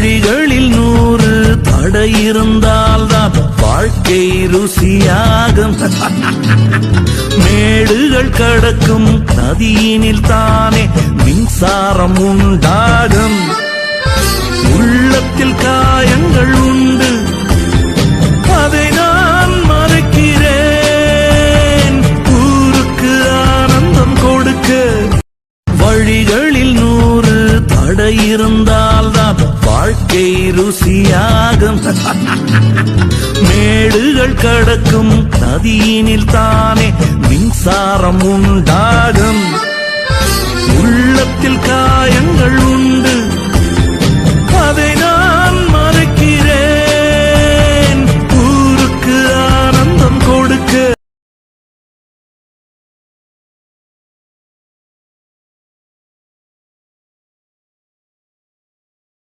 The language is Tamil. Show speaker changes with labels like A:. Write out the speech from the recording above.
A: வழிகளில் 100 தடை இருந்தால்தான் வாழ்க்கை ருசியாகும். மேடுகள் கடக்கும் நதியினில் தானே மின்சாரம் உண்டாகும். உள்ளத்தில் காயங்கள் உண்டு, அதை நான் மறைக்கிறேன். ஊருக்கு ஆனந்தம் கொடுக்க வழிகளில் 100 தடை இருந்தால்தான் வாழ்க்கை ருசியாகும். மேடுகள் கடக்கும் நதியினில் தானே மின்சாரம் உண்டாகும். உள்ளத்தில் காயங்கள் உண்டு,